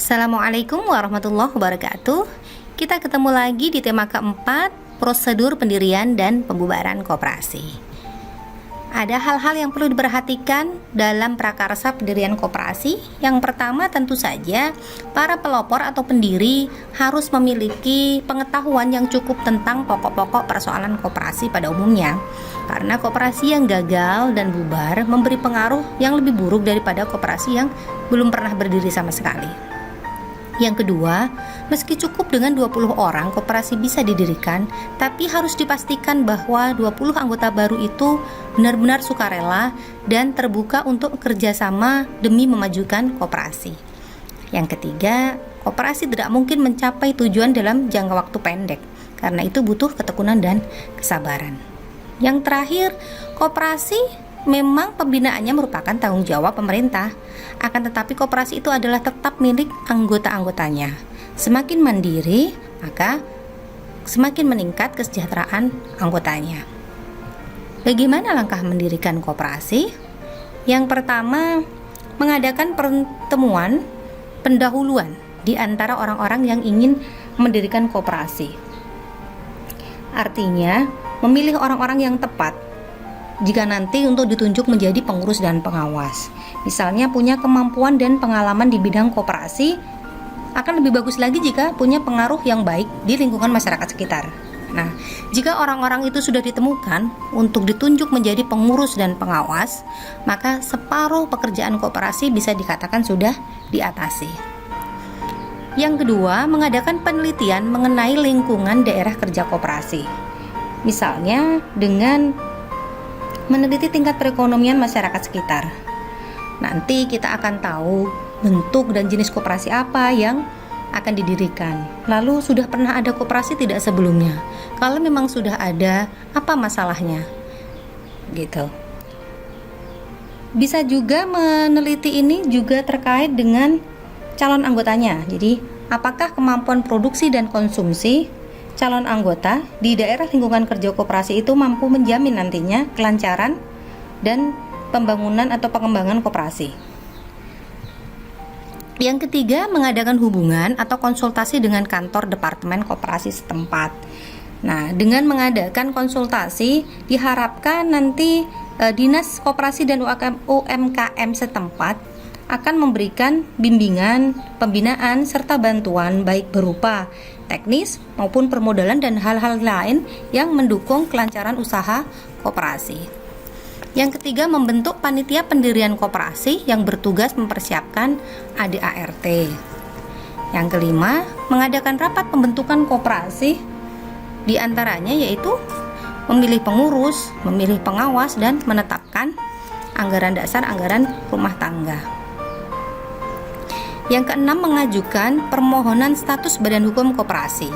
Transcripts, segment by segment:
Assalamualaikum warahmatullahi wabarakatuh. Kita ketemu lagi di tema keempat, prosedur pendirian dan pembubaran koperasi. Ada hal-hal yang perlu diperhatikan dalam prakarsa pendirian koperasi. Yang pertama tentu saja para pelopor atau pendiri harus memiliki pengetahuan yang cukup tentang pokok-pokok persoalan koperasi pada umumnya. Karena koperasi yang gagal dan bubar memberi pengaruh yang lebih buruk daripada koperasi yang belum pernah berdiri sama sekali. Yang kedua, meski cukup dengan 20 orang koperasi bisa didirikan, tapi harus dipastikan bahwa 20 anggota baru itu benar-benar sukarela dan terbuka untuk kerjasama demi memajukan koperasi. Yang ketiga, koperasi tidak mungkin mencapai tujuan dalam jangka waktu pendek, karena itu butuh ketekunan dan kesabaran. Yang terakhir, koperasi memang pembinaannya merupakan tanggung jawab pemerintah, akan tetapi koperasi itu adalah tetap milik anggota-anggotanya. Semakin mandiri, maka semakin meningkat kesejahteraan anggotanya. Bagaimana langkah mendirikan koperasi? Yang pertama, mengadakan pertemuan pendahuluan di antara orang-orang yang ingin mendirikan koperasi. Artinya, memilih orang-orang yang tepat jika nanti untuk ditunjuk menjadi pengurus dan pengawas. Misalnya punya kemampuan dan pengalaman di bidang koperasi, akan lebih bagus lagi jika punya pengaruh yang baik di lingkungan masyarakat sekitar. Nah, jika orang-orang itu sudah ditemukan untuk ditunjuk menjadi pengurus dan pengawas, maka separuh pekerjaan koperasi bisa dikatakan sudah diatasi. Yang kedua, mengadakan penelitian mengenai lingkungan daerah kerja koperasi. Misalnya dengan meneliti tingkat perekonomian masyarakat sekitar. Nanti kita akan tahu bentuk dan jenis koperasi apa yang akan didirikan. Lalu sudah pernah ada koperasi tidak sebelumnya? Kalau memang sudah ada, apa masalahnya? Gitu. Bisa juga meneliti ini juga terkait dengan calon anggotanya. Jadi, apakah kemampuan produksi dan konsumsi calon anggota di daerah lingkungan kerja koperasi itu mampu menjamin nantinya kelancaran dan pembangunan atau pengembangan koperasi. Yang ketiga, mengadakan hubungan atau konsultasi dengan kantor departemen koperasi setempat. Nah, dengan mengadakan konsultasi diharapkan nanti Dinas Koperasi dan UMKM setempat akan memberikan bimbingan, pembinaan, serta bantuan baik berupa teknis maupun permodalan dan hal-hal lain yang mendukung kelancaran usaha koperasi. Yang ketiga, membentuk panitia pendirian koperasi yang bertugas mempersiapkan ADART. Yang kelima, mengadakan rapat pembentukan koperasi, di antaranya yaitu memilih pengurus, memilih pengawas, dan menetapkan anggaran dasar anggaran rumah tangga. Yang keenam, mengajukan permohonan status badan hukum koperasi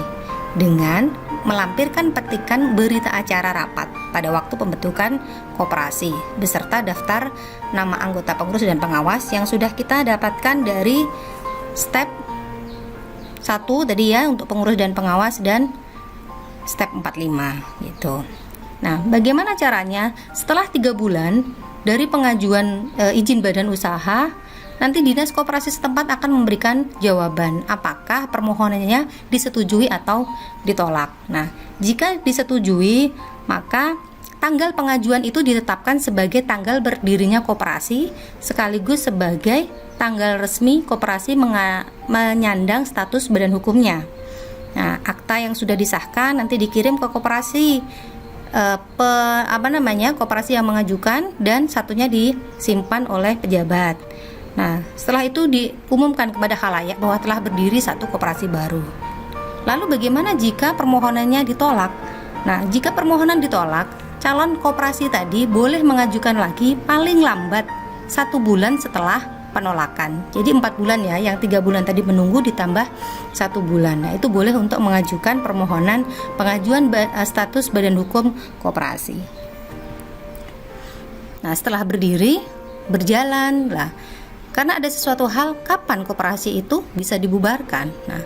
dengan melampirkan petikan berita acara rapat pada waktu pembentukan koperasi beserta daftar nama anggota pengurus dan pengawas yang sudah kita dapatkan dari step 1 tadi ya untuk pengurus dan pengawas dan step 45 gitu. Nah, bagaimana caranya? Setelah 3 bulan dari pengajuan izin badan usaha, nanti Dinas Koperasi setempat akan memberikan jawaban apakah permohonannya disetujui atau ditolak. Nah, jika disetujui, maka tanggal pengajuan itu ditetapkan sebagai tanggal berdirinya koperasi sekaligus sebagai tanggal resmi koperasi menyandang status badan hukumnya. Nah, akta yang sudah disahkan nanti dikirim ke koperasi koperasi yang mengajukan dan satunya disimpan oleh pejabat. Nah, setelah itu diumumkan kepada khalayak bahwa telah berdiri satu koperasi baru. Lalu bagaimana jika permohonannya ditolak? Nah, jika permohonan ditolak, calon koperasi tadi boleh mengajukan lagi paling lambat 1 bulan setelah penolakan. Jadi 4 bulan ya, yang 3 bulan tadi menunggu ditambah 1 bulan. Nah, itu boleh untuk mengajukan permohonan pengajuan status badan hukum koperasi. Nah, setelah berdiri, berjalan lah. Karena ada sesuatu hal kapan koperasi itu bisa dibubarkan. Nah,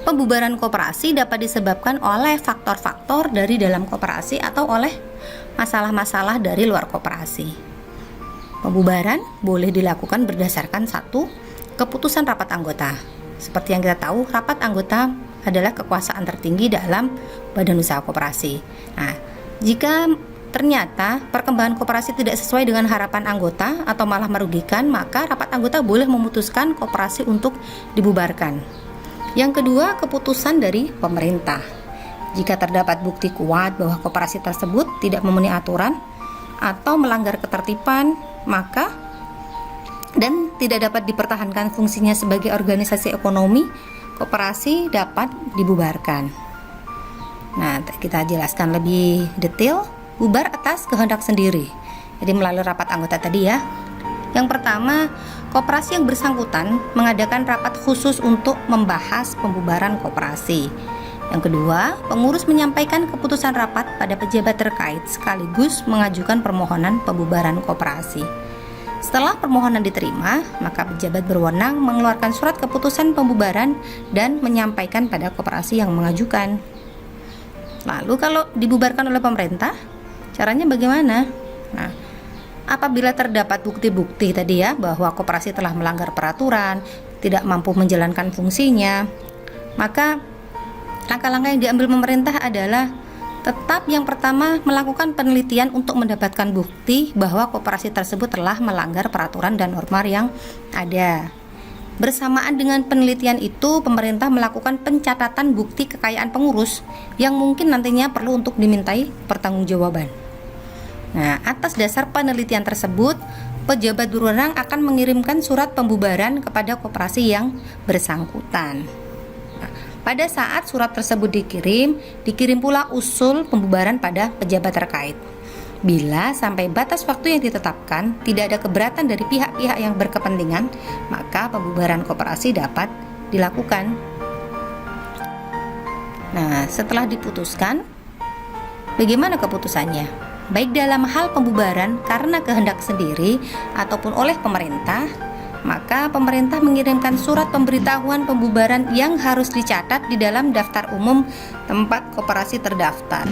pembubaran koperasi dapat disebabkan oleh faktor-faktor dari dalam koperasi atau oleh masalah-masalah dari luar koperasi. Pembubaran boleh dilakukan berdasarkan 1. Keputusan rapat anggota. Seperti yang kita tahu, rapat anggota adalah kekuasaan tertinggi dalam badan usaha koperasi. Nah, jika ternyata perkembangan koperasi tidak sesuai dengan harapan anggota atau malah merugikan, maka rapat anggota boleh memutuskan koperasi untuk dibubarkan. Yang kedua, keputusan dari pemerintah. Jika terdapat bukti kuat bahwa koperasi tersebut tidak memenuhi aturan atau melanggar ketertiban, maka dan tidak dapat dipertahankan fungsinya sebagai organisasi ekonomi, koperasi dapat dibubarkan. Nah, kita jelaskan lebih detail. Bubar atas kehendak sendiri. Jadi melalui rapat anggota tadi ya. Yang pertama, koperasi yang bersangkutan mengadakan rapat khusus untuk membahas pembubaran koperasi. Yang kedua, pengurus menyampaikan keputusan rapat pada pejabat terkait sekaligus mengajukan permohonan pembubaran koperasi. Setelah permohonan diterima, maka pejabat berwenang mengeluarkan surat keputusan pembubaran dan menyampaikan pada koperasi yang mengajukan. Lalu kalau dibubarkan oleh pemerintah, caranya bagaimana? Nah, apabila terdapat bukti-bukti tadi ya bahwa koperasi telah melanggar peraturan, tidak mampu menjalankan fungsinya, maka langkah-langkah yang diambil pemerintah adalah tetap yang pertama melakukan penelitian untuk mendapatkan bukti bahwa koperasi tersebut telah melanggar peraturan dan norma yang ada. Bersamaan dengan penelitian itu, pemerintah melakukan pencatatan bukti kekayaan pengurus yang mungkin nantinya perlu untuk dimintai pertanggungjawaban. Nah, atas dasar penelitian tersebut, pejabat berwenang akan mengirimkan surat pembubaran kepada koperasi yang bersangkutan. Nah, pada saat surat tersebut dikirim pula usul pembubaran pada pejabat terkait. Bila sampai batas waktu yang ditetapkan tidak ada keberatan dari pihak-pihak yang berkepentingan, maka pembubaran koperasi dapat dilakukan. Nah, setelah diputuskan, bagaimana keputusannya? Baik dalam hal pembubaran karena kehendak sendiri ataupun oleh pemerintah, maka pemerintah mengirimkan surat pemberitahuan pembubaran yang harus dicatat di dalam daftar umum tempat koperasi terdaftar.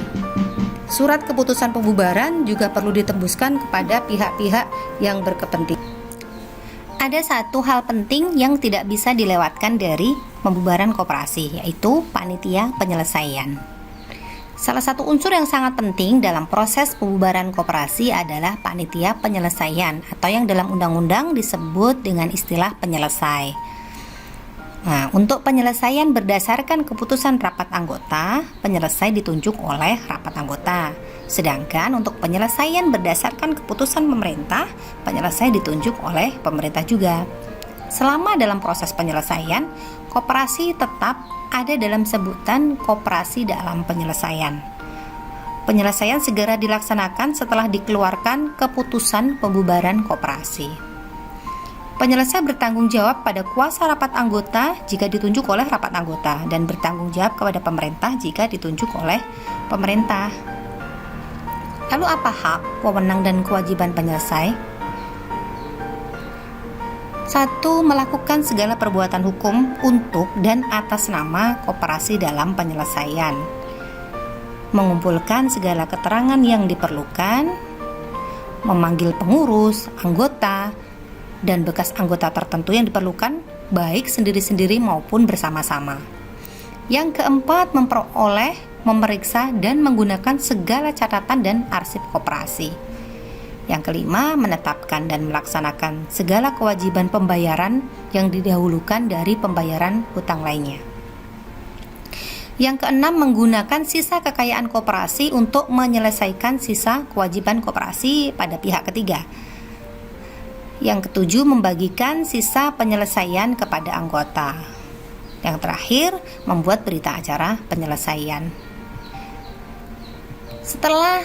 Surat keputusan pembubaran juga perlu ditembuskan kepada pihak-pihak yang berkepentingan. Ada satu hal penting yang tidak bisa dilewatkan dari pembubaran koperasi, yaitu panitia penyelesaian. Salah satu unsur yang sangat penting dalam proses pembubaran koperasi adalah panitia penyelesaian atau yang dalam undang-undang disebut dengan istilah penyelesai. Nah, untuk penyelesaian berdasarkan keputusan rapat anggota, penyelesai ditunjuk oleh rapat anggota. Sedangkan untuk penyelesaian berdasarkan keputusan pemerintah, penyelesai ditunjuk oleh pemerintah juga. Selama dalam proses penyelesaian, koperasi tetap ada dalam sebutan koperasi dalam penyelesaian. Penyelesaian segera dilaksanakan setelah dikeluarkan keputusan pembubaran koperasi. Penyelesai bertanggung jawab pada kuasa rapat anggota jika ditunjuk oleh rapat anggota dan bertanggung jawab kepada pemerintah jika ditunjuk oleh pemerintah. Lalu apa hak, wewenang, dan kewajiban penyelesai? 1. Melakukan segala perbuatan hukum untuk dan atas nama koperasi dalam penyelesaian. Mengumpulkan segala keterangan yang diperlukan, memanggil pengurus, anggota, dan bekas anggota tertentu yang diperlukan baik sendiri-sendiri maupun bersama-sama. Yang keempat, memperoleh, memeriksa, dan menggunakan segala catatan dan arsip koperasi. Yang kelima, menetapkan dan melaksanakan segala kewajiban pembayaran yang didahulukan dari pembayaran hutang lainnya. Yang keenam, menggunakan sisa kekayaan koperasi untuk menyelesaikan sisa kewajiban koperasi pada pihak ketiga. Yang ketujuh, membagikan sisa penyelesaian kepada anggota. Yang terakhir, membuat berita acara penyelesaian. Setelah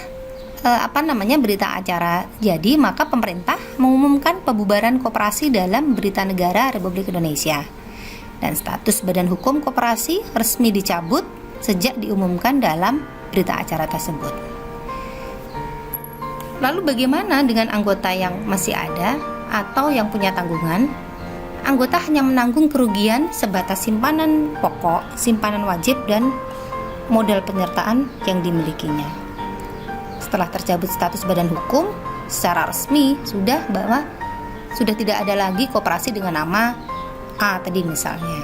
berita acara jadi, maka pemerintah mengumumkan pembubaran koperasi dalam Berita Negara Republik Indonesia. Dan status badan hukum koperasi resmi dicabut sejak diumumkan dalam berita acara tersebut. Lalu bagaimana dengan anggota yang masih ada atau yang punya tanggungan? Anggota hanya menanggung kerugian sebatas simpanan pokok, simpanan wajib, dan modal penyertaan yang dimilikinya. Setelah tercabut status badan hukum, secara resmi sudah tidak ada lagi koperasi dengan nama A tadi misalnya.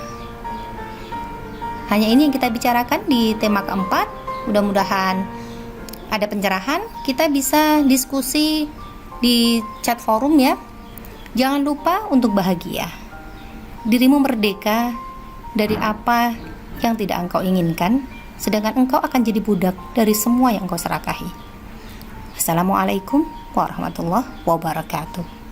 Hanya ini yang kita bicarakan di tema keempat. Mudah-mudahan ada pencerahan. Kita bisa diskusi di chat forum ya. Jangan lupa untuk bahagia. Dirimu merdeka dari apa yang tidak engkau inginkan, sedangkan engkau akan jadi budak dari semua yang engkau serakahi. Assalamualaikum warahmatullahi wabarakatuh.